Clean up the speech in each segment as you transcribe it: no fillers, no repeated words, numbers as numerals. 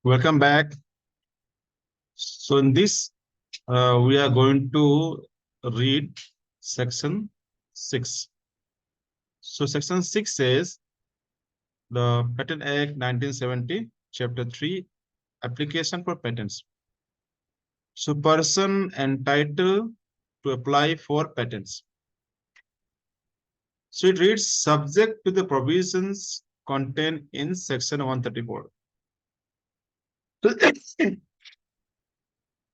Welcome back. So in this, we are going to read section 6. So section 6 says the Patent Act 1970, Chapter 3, Application for Patents. So person entitled to apply for patents. So it reads subject to the provisions contained in section 134.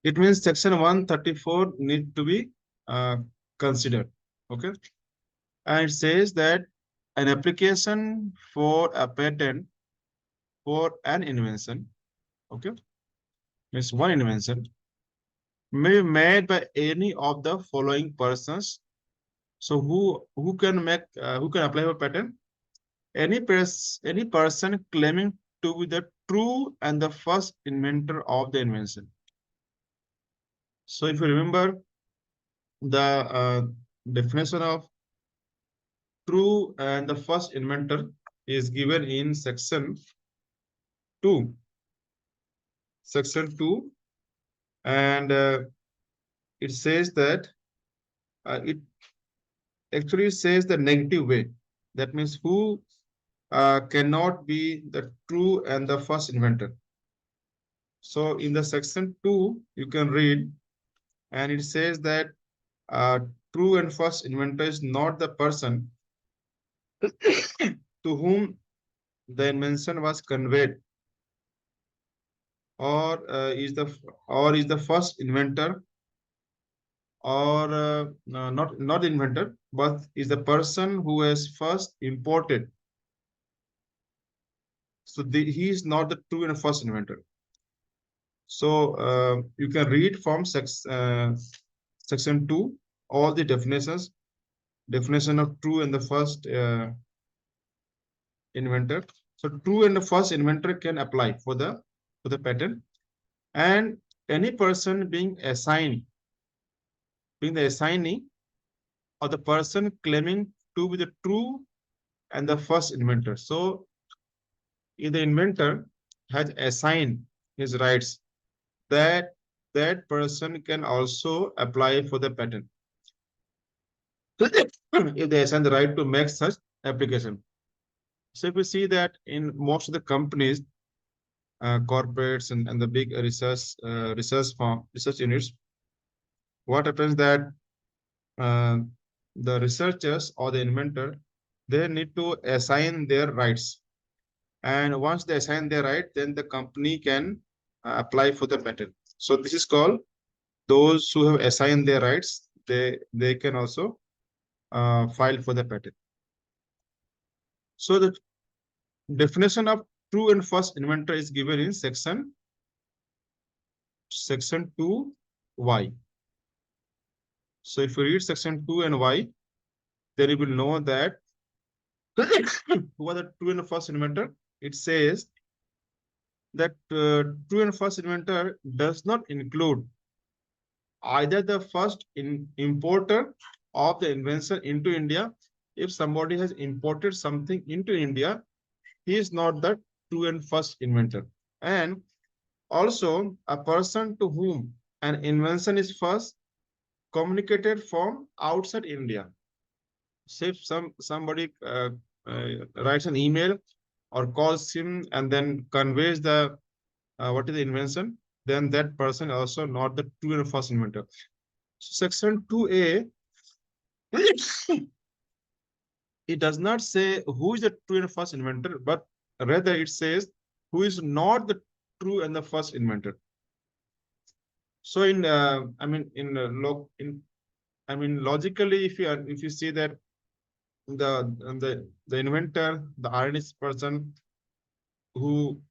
It means section 134 need to be uh, considered. Okay. And it says that an application for a patent for an invention, okay, means one invention, may be made by any of the following persons. So who can make who can apply for patent? Any person claiming to be the true and the first inventor of the invention. So if you remember the definition of true and the first inventor is given in section 2. Section 2, and it says that it actually says the negative way. That means who cannot be the true and the first inventor. So in the section 2, you can read, and it says that uh, true and first inventor is not the person to whom the invention was conveyed, or is the first inventor, or not inventor, but is the person who has first imported. So he is not the true and first inventor. So you can read from section 2 all the definitions, definition of true and the first inventor. So true and the first inventor can apply for the patent, and any person being the assignee, or the person claiming to be the true and the first inventor. So if the inventor has assigned his rights, that that person can also apply for the patent if they assign the right to make such application. So if we see that in most of the companies, corporates and the big research units, what happens that uh, the researchers or the inventor, they need to assign their rights, and once they assign their right, then the company can apply for the patent. So this is called, those who have assigned their rights, they can also file for the patent. So the definition of true and first inventor is given in section 2Y. So if you read section 2 and Y, then you will know that who are the true and first inventor. It says that true and first inventor does not include either the first importer of the invention into India. If somebody has imported something into India, he is not the true and first inventor. And also a person to whom an invention is first communicated from outside India. Say if somebody writes an email or calls him and then conveys the what is the invention, then that person also not the true and first inventor. So section 2A, it does not say who is the true and first inventor, but rather it says who is not the true and the first inventor. So in logically, if you see that the inventor, the artist person who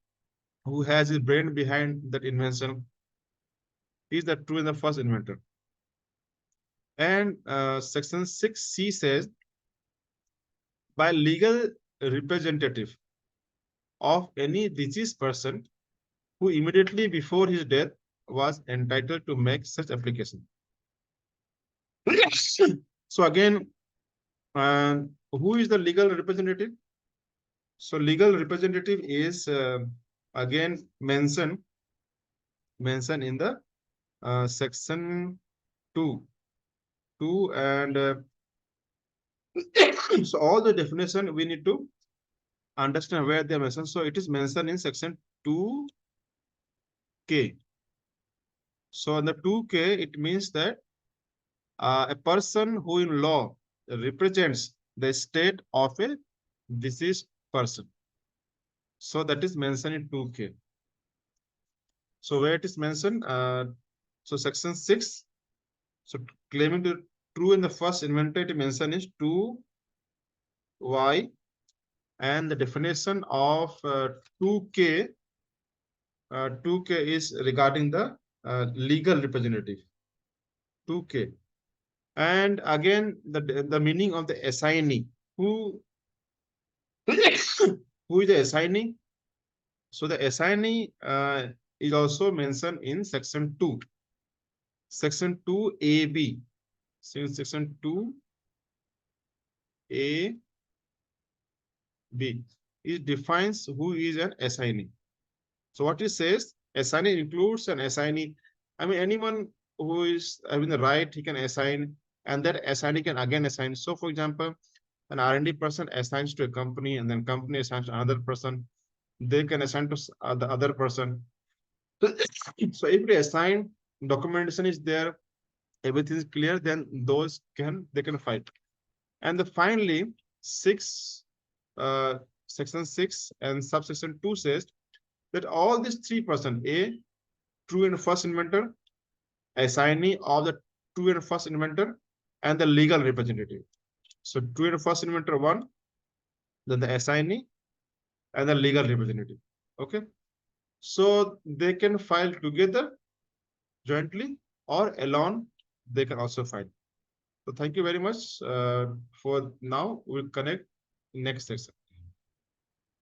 has his brain behind that invention, is the true and the first inventor. And section 6C says by legal representative of any deceased person who immediately before his death was entitled to make such application. So again, who is the legal representative? So legal representative is again mention in the section 2 and so all the definition we need to understand where they are mentioned. So it is mentioned in section 2K. So in the 2K, it means that a person who in law represents the state of a deceased person. So that is mentioned in 2K. So where it is mentioned, so section 6, so claiming to true in the first inventor, it mentioned is 2Y, and the definition of 2K, 2K is regarding the legal representative, 2K. And again, the meaning of the assignee, who who is the assignee? So the assignee is also mentioned in section 2. Section 2AB. Since section 2AB, it defines who is an assignee. So what it says, assignee includes an assignee. I mean, anyone who is having the right, he can assign, and that assignee can again assign. So for example, an R&D person assigns to a company, and then company assigns to another person. They can assign to the other person. So if they assign, documentation is there, everything is clear, then they can fight. And finally, section 6 and subsection 2 says that all these 3%, A, true and first inventor, assignee of the true and first inventor, and the legal representative. So true and first inventor 1, then the assignee, and the legal representative. Okay. So they can file together, jointly, or alone, they can also file. So thank you very much. For now, we'll connect next section.